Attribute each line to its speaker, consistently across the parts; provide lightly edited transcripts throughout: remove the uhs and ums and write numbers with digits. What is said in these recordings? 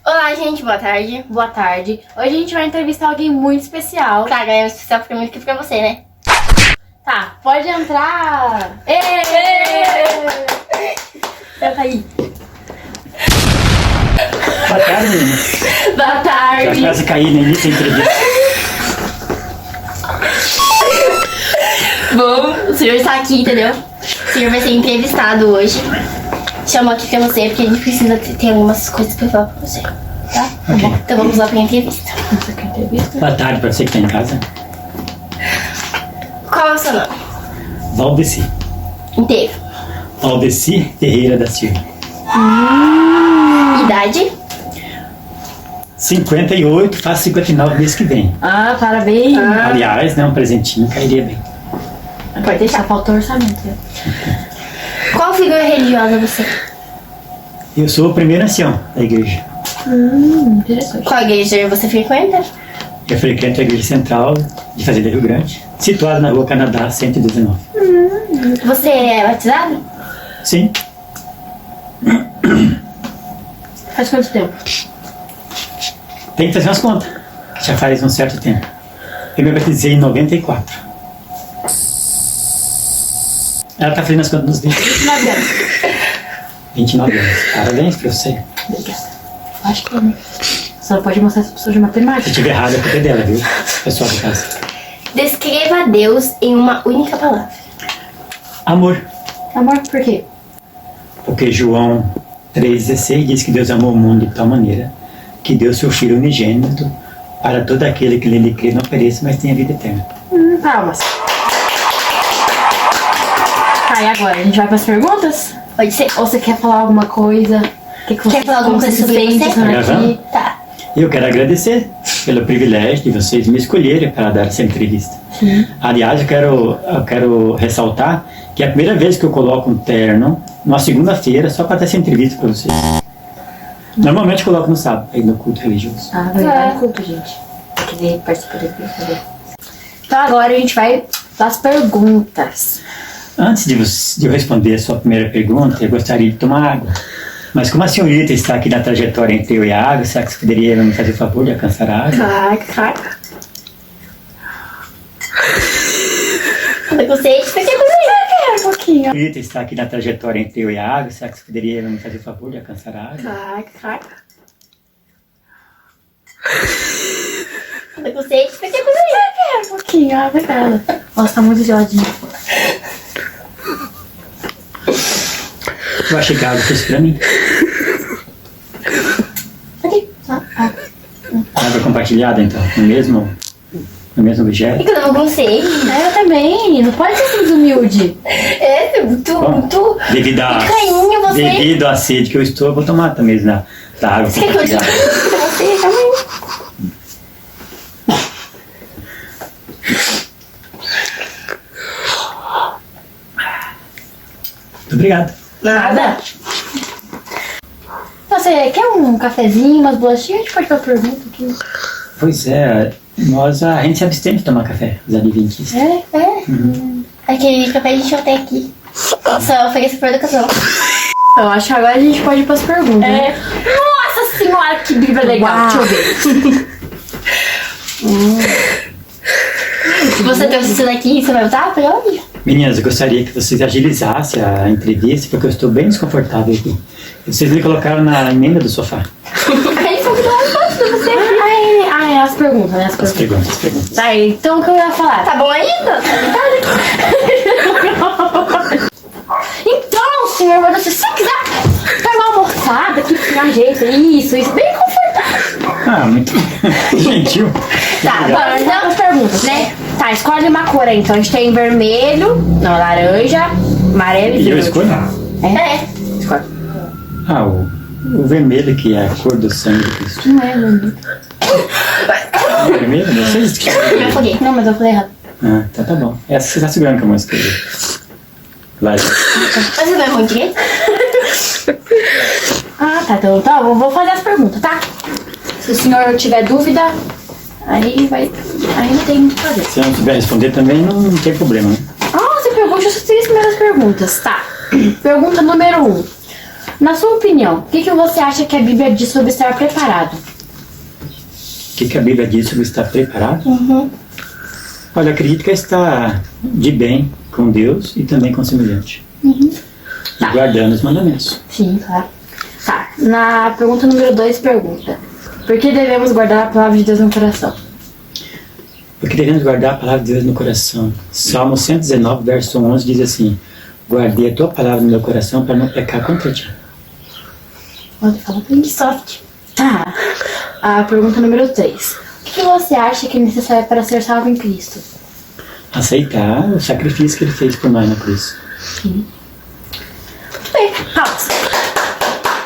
Speaker 1: Olá, gente, boa tarde.
Speaker 2: Boa tarde. Hoje a gente vai entrevistar alguém muito especial.
Speaker 1: Tá, é especial pra mim que pra você, né?
Speaker 2: Tá, pode entrar. Senta aí.
Speaker 3: Boa tarde, meninas.
Speaker 2: Boa
Speaker 3: Já
Speaker 2: tarde.
Speaker 3: quase caí no início da entrevista.
Speaker 1: Bom, o senhor está aqui, entendeu? O senhor vai ser entrevistado hoje. Chamou aqui pra você porque a gente precisa ter algumas coisas pra falar pra você. Tá? Tá bom. Então vamos lá pra entrevista.
Speaker 2: Você quer entrevista?
Speaker 3: Boa tarde pra você que tá em casa.
Speaker 1: Qual é o seu nome?
Speaker 3: Valdeci.
Speaker 1: Inteiro.
Speaker 3: Valdeci Ferreira da Silva.
Speaker 1: Idade?
Speaker 3: 58, faço 59 mês que vem.
Speaker 2: Ah, parabéns.
Speaker 3: Aliás, né, um presentinho cairia bem.
Speaker 2: Pode deixar, faltou orçamento.
Speaker 1: Qual figura religiosa você?
Speaker 3: Eu sou o primeiro ancião da igreja.
Speaker 2: Interessante.
Speaker 1: Qual igreja você frequenta?
Speaker 3: Eu frequento a igreja central de Fazenda Rio Grande, situada na rua Canadá 119.
Speaker 1: Você é batizado?
Speaker 3: Sim,
Speaker 2: Faz quanto tempo?
Speaker 3: tem que fazer umas contas. Já faz um certo tempo. Eu me batizei em 94. Ela tá fazendo as contas nos
Speaker 2: 29 anos.
Speaker 3: 29 anos. Parabéns pra você.
Speaker 2: Obrigada. Acho que é, né? Só não pode mostrar essa pessoa de
Speaker 3: Se
Speaker 2: matemática.
Speaker 3: eu tiver errado, a culpa é dela, viu? Pessoal da casa.
Speaker 1: Descreva Deus em uma única palavra.
Speaker 3: Amor.
Speaker 2: Amor, por quê?
Speaker 3: Porque João 3,16 diz que Deus amou o mundo de tal maneira que deu seu Filho unigênito para todo aquele que nele crê não pereça, mas tenha vida eterna.
Speaker 2: Palmas. Tá, e agora? A gente vai pras perguntas?
Speaker 1: Pode ser?
Speaker 2: Ou você quer falar alguma coisa? Quer
Speaker 1: falar alguma coisa sobre você?
Speaker 3: Gravando?
Speaker 1: Tá.
Speaker 3: E eu quero agradecer pelo privilégio de vocês me escolherem para dar essa entrevista. Aliás, eu quero ressaltar que é a primeira vez que eu coloco um terno numa segunda-feira só para dar essa entrevista para vocês. Normalmente eu coloco no sábado, aí no culto religioso.
Speaker 2: Ah, vai no culto, gente. Querer participar da entrevista. Então agora a gente vai para as perguntas.
Speaker 3: Antes de eu responder a sua primeira pergunta, eu gostaria de tomar água. Mas como a senhorita está aqui na trajetória entre eu e a água, será que você poderia me fazer o favor de alcançar a água?
Speaker 1: Claro. Tô com sede, você quer comer?
Speaker 2: Um pouquinho.
Speaker 3: A senhorita está aqui na trajetória entre eu e a água, será que você poderia me fazer o favor de alcançar a água?
Speaker 1: Claro. Tô com sede, você quer comer?
Speaker 2: Um pouquinho, obrigada. Nossa, tá muito geladinho.
Speaker 3: Eu achei que a água fosse para mim.
Speaker 2: Aqui, só.
Speaker 3: Água compartilhada, então, no mesmo objeto.
Speaker 1: É que eu tava com sede.
Speaker 2: Eu também, não pode ser assim desumilde.
Speaker 1: É, muito
Speaker 3: Devido
Speaker 1: carinho você.
Speaker 3: devido à sede que eu estou, eu vou tomar também da água
Speaker 1: Você quer que eu te
Speaker 3: compartilhada.
Speaker 1: você também?
Speaker 3: Muito obrigado.
Speaker 2: Nada. Você quer um cafezinho, umas bolachinhas? A gente pode fazer pergunta aqui.
Speaker 3: Pois é, a gente se abstém de tomar café, os adventistas.
Speaker 1: Aquele café a gente não tem aqui. Só oferece por educação.
Speaker 2: Eu acho que agora a gente pode ir pras perguntas. Né? Nossa senhora, que bíblia legal.
Speaker 1: Uau.
Speaker 2: Deixa eu ver.
Speaker 1: Você trouxe isso daqui e você vai botar pra onde?
Speaker 3: Meninas, eu gostaria que vocês agilizassem a entrevista, porque eu estou bem desconfortável aqui. Vocês me colocaram na emenda do sofá.
Speaker 1: Aí foi que eu resposta pra você.
Speaker 2: Ai, as perguntas, né?
Speaker 3: As perguntas.
Speaker 2: Tá, então o que eu ia falar?
Speaker 1: Tá bom ainda?
Speaker 2: Então, senhor, mas se você quiser pegar uma almoçada que ajeita isso, bem confortável.
Speaker 3: Ah, muito gentil.
Speaker 1: Tá,
Speaker 2: Agora, então as perguntas, né? Tá, escolhe uma cor aí. Então a gente tem vermelho, não, laranja, amarelo e
Speaker 3: E eu
Speaker 2: verde.
Speaker 3: escolho?
Speaker 1: É.
Speaker 2: Escolhe.
Speaker 3: Ah, o vermelho, que é a cor do sangue de Cristo.
Speaker 2: Não é vermelho.
Speaker 3: Vermelho? Não sei se
Speaker 1: Me afoguei.
Speaker 2: Não, mas eu falei errado.
Speaker 3: Ah, então tá bom. Essa você tá segurando com a mão esquerda. Vai.
Speaker 1: Você vai muito direito?
Speaker 2: Ah, tá. Então, vou fazer as perguntas, tá? Se o senhor tiver dúvida, Aí não tem muito o que fazer.
Speaker 3: Se eu não souber responder também, não tem problema, né?
Speaker 2: Você pergunta as 3 primeiras perguntas, tá? Pergunta número 1. Na sua opinião, o que você acha que a Bíblia diz sobre estar preparado?
Speaker 3: O que a Bíblia diz sobre estar preparado?
Speaker 1: Uhum.
Speaker 3: Olha, eu acredito que é estar de bem com Deus e também com o semelhante. E guardando os mandamentos.
Speaker 2: Sim, claro. Tá, na pergunta número 2, pergunta: por que devemos guardar a palavra de Deus no coração?
Speaker 3: Porque devemos guardar a palavra de Deus no coração. Salmo 119, verso 11 diz assim: guardei a tua palavra no meu coração para não pecar contra ti.
Speaker 2: Pode falar pra mim.
Speaker 1: Soft.
Speaker 2: Tá. A pergunta número 3. O que você acha que é necessário para ser salvo em Cristo?
Speaker 3: Aceitar o sacrifício que ele fez por nós na cruz.
Speaker 2: Sim. Muito bem, pausa.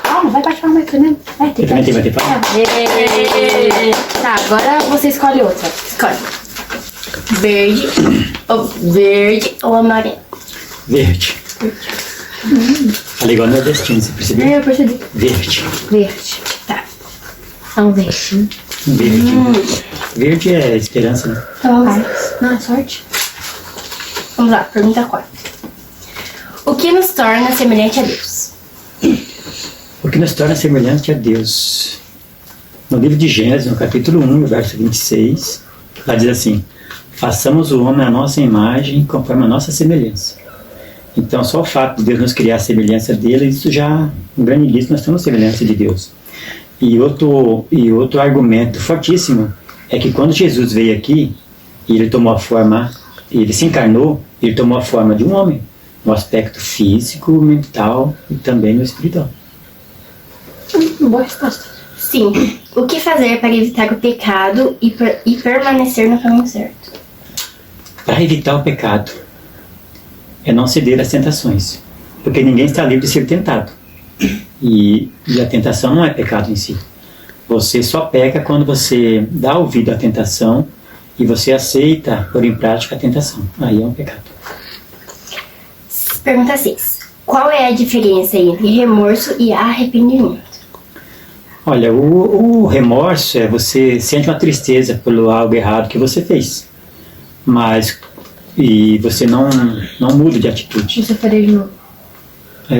Speaker 2: Calma, vai baixar o microfone, né? Vai ter
Speaker 3: Eu também tenho que bater palma?
Speaker 2: Tá, agora você escolhe outra.
Speaker 1: Escolhe. Verde ou amarelo?
Speaker 3: Verde. Falei igual nordestino, você percebeu?
Speaker 2: Eu percebi.
Speaker 3: Verde.
Speaker 2: Verde. Tá. Então, verde.
Speaker 3: Verde. Verde é esperança, né?
Speaker 1: Então vamos lá.
Speaker 2: Paz. Não, é sorte.
Speaker 1: Vamos lá, pergunta 4. O que nos torna semelhante a Deus?
Speaker 3: O que nos torna semelhante a Deus? No livro de Gênesis, no capítulo 1, no verso 26, lá diz assim: façamos o homem à nossa imagem, conforme a nossa semelhança. Então, só o fato de Deus nos criar a semelhança dele, isso já, um grande indício, nós temos semelhança de Deus. E outro argumento fortíssimo é que quando Jesus veio aqui, e ele tomou a forma, ele se encarnou, ele tomou a forma de um homem, no aspecto físico, mental e também no espiritual.
Speaker 2: Boa resposta.
Speaker 1: Sim. O que fazer para evitar o pecado e permanecer no caminho certo?
Speaker 3: Para evitar o pecado, é não ceder às tentações, porque ninguém está livre de ser tentado. E a tentação não é pecado em si. Você só peca quando você dá ouvido à tentação e você aceita pôr em prática a tentação. Aí é um pecado.
Speaker 1: Pergunta 6. Qual é a diferença entre remorso e arrependimento?
Speaker 3: Olha, o remorso é você sente uma tristeza pelo algo errado que você fez, mas e você não muda de atitude.
Speaker 2: Você faria de novo.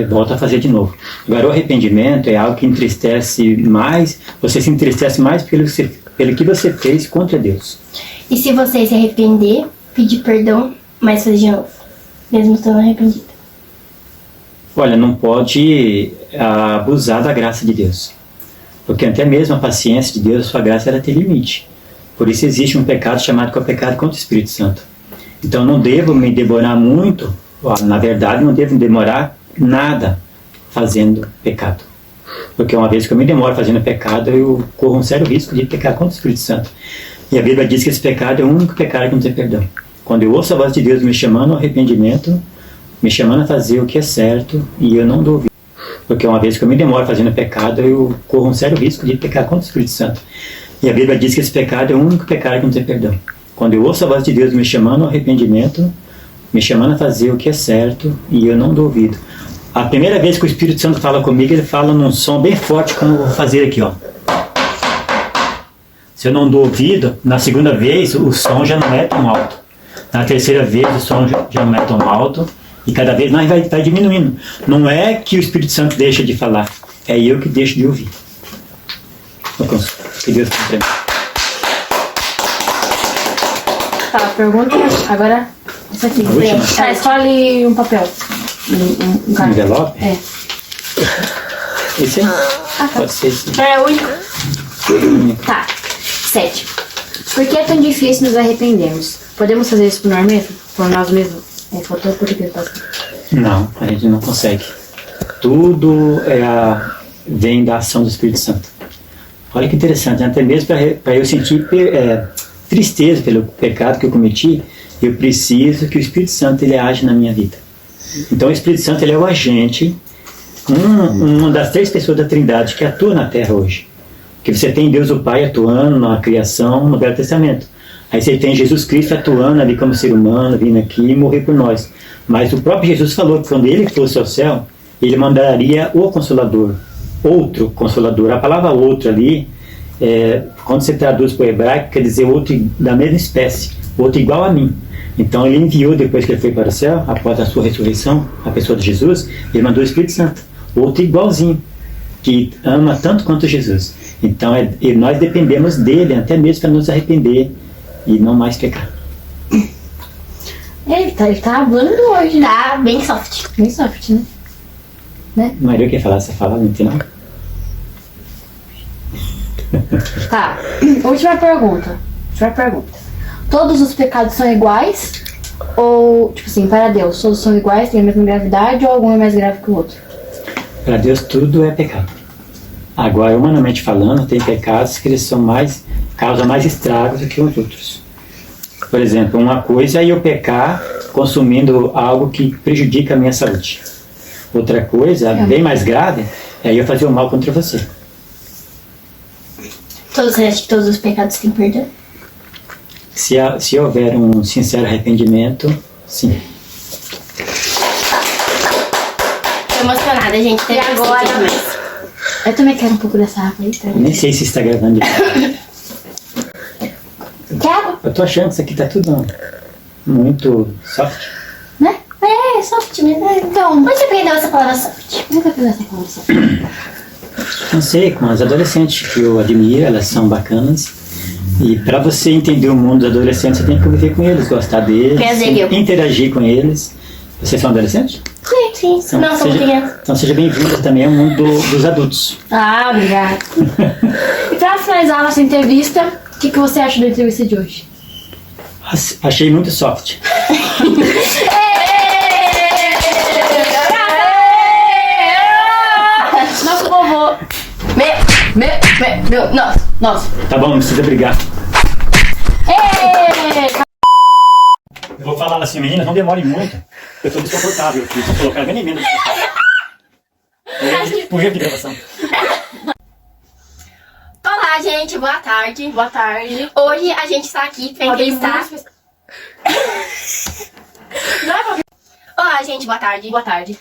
Speaker 3: Volta a fazer de novo. Agora, o arrependimento é algo que entristece mais, você se entristece mais pelo que você fez contra Deus.
Speaker 1: E se você se arrepender, pedir perdão, mas fazer de novo, mesmo estando arrependido?
Speaker 3: Olha, não pode abusar da graça de Deus, porque até mesmo a paciência de Deus, a sua graça, ela tem limite. Por isso existe um pecado chamado que é o pecado contra o Espírito Santo. Então não devo me demorar muito, na verdade não devo demorar nada fazendo pecado. Porque uma vez que eu me demoro fazendo pecado, eu corro um sério risco de pecar contra o Espírito Santo. E a Bíblia diz que esse pecado é o único pecado que não tem perdão. Quando eu ouço a voz de Deus me chamando ao arrependimento, me chamando a fazer o que é certo, e eu não dou ouvido. Porque uma vez que eu me demoro fazendo pecado, eu corro um sério risco de pecar contra o Espírito Santo. E a Bíblia diz que esse pecado é o único pecado que não tem perdão. Quando eu ouço a voz de Deus me chamando ao arrependimento, me chamando a fazer o que é certo, e eu não dou ouvido. A primeira vez que o Espírito Santo fala comigo, ele fala num som bem forte, como eu vou fazer aqui, ó. Se eu não dou ouvido, na segunda vez o som já não é tão alto. Na terceira vez o som já não é tão alto. E cada vez mais vai diminuindo. Não é que o Espírito Santo deixa de falar, é eu que deixo de ouvir. Que Deus te abençoe.
Speaker 2: Tá, pergunta agora. Isso aqui.
Speaker 3: A última?
Speaker 2: Tá, escolhe um papel. Um
Speaker 3: Envelope?
Speaker 2: É.
Speaker 3: Esse aí?
Speaker 2: Tá.
Speaker 3: Pode ser esse.
Speaker 1: É o único.
Speaker 2: Tá. 7. Por que é tão difícil nos arrependermos? Podemos fazer isso por nós mesmos? Por nós mesmos? Faltou por que
Speaker 3: Não, a gente não consegue. Tudo vem da ação do Espírito Santo. Olha que interessante, até mesmo para eu sentir tristeza pelo pecado que eu cometi, eu preciso que o Espírito Santo ele age na minha vida. Então o Espírito Santo ele é o agente, uma das 3 pessoas da Trindade que atua na Terra hoje. Que você tem Deus o Pai atuando na criação no Velho Testamento. Aí você tem Jesus Cristo atuando ali como ser humano, vindo aqui e morrer por nós. Mas o próprio Jesus falou que quando ele fosse ao céu, ele mandaria o Consolador, outro Consolador. A palavra outro ali quando você traduz para o hebraico, quer dizer outro da mesma espécie, outro igual a mim. Então ele enviou, depois que ele foi para o céu, após a sua ressurreição, a pessoa de Jesus, ele mandou o Espírito Santo, outro igualzinho, que ama tanto quanto Jesus. Então nós dependemos dele, até mesmo para nos arrepender e não mais pecar.
Speaker 2: Ele tá hablando hoje, né?
Speaker 1: Tá bem soft.
Speaker 2: Bem soft, né?
Speaker 3: Maria quer falar, você fala, não tem não?
Speaker 2: Tá. Última pergunta. Todos os pecados são iguais? Ou, tipo assim, para Deus, todos são iguais, têm a mesma gravidade ou algum é mais grave que o outro?
Speaker 3: Para Deus tudo é pecado. Agora, humanamente falando, tem pecados que eles causam mais estragos do que os outros. Por exemplo, uma coisa é eu pecar consumindo algo que prejudica a minha saúde. Outra coisa, bem mais grave, é eu fazer o mal contra você.
Speaker 1: Você acha que todos os pecados têm perdão?
Speaker 3: Se houver um sincero arrependimento, sim.
Speaker 1: Tô emocionada, gente.
Speaker 2: E agora? Eu também quero um pouco dessa água aí. Tá?
Speaker 3: Nem sei se está gravando.
Speaker 2: Quero,
Speaker 3: Eu tô achando que isso aqui tá tudo muito soft.
Speaker 2: né?
Speaker 1: É, soft mesmo.
Speaker 2: Então,
Speaker 1: Onde você aprendeu essa palavra soft?
Speaker 2: nunca fiz essa conversa.
Speaker 3: Não sei, com as adolescentes que eu admiro, elas são bacanas. E para você entender o mundo dos adolescentes, você tem que conviver com eles, gostar deles,
Speaker 1: Prazer,
Speaker 3: interagir com eles. Vocês são adolescentes?
Speaker 1: Sim.
Speaker 3: Então,
Speaker 1: Não, sou criança.
Speaker 3: então seja bem-vinda também ao mundo dos adultos.
Speaker 2: Ah, obrigada. E pra finalizar a nossa entrevista, o que você acha da entrevista de hoje?
Speaker 3: Achei muito soft.
Speaker 2: Nosso vovô.
Speaker 1: Nossa.
Speaker 3: Tá bom, não precisa brigar.
Speaker 2: Ê!
Speaker 3: Eu vou falar assim, meninas, não demorem muito. Eu tô desconfortável aqui, vou colocar bem menos. Por erro de gravação.
Speaker 1: Olá, gente. Boa tarde.
Speaker 2: Boa tarde.
Speaker 1: Hoje a gente está aqui pra entrevistar... Olá, gente. Boa tarde.
Speaker 2: Boa tarde.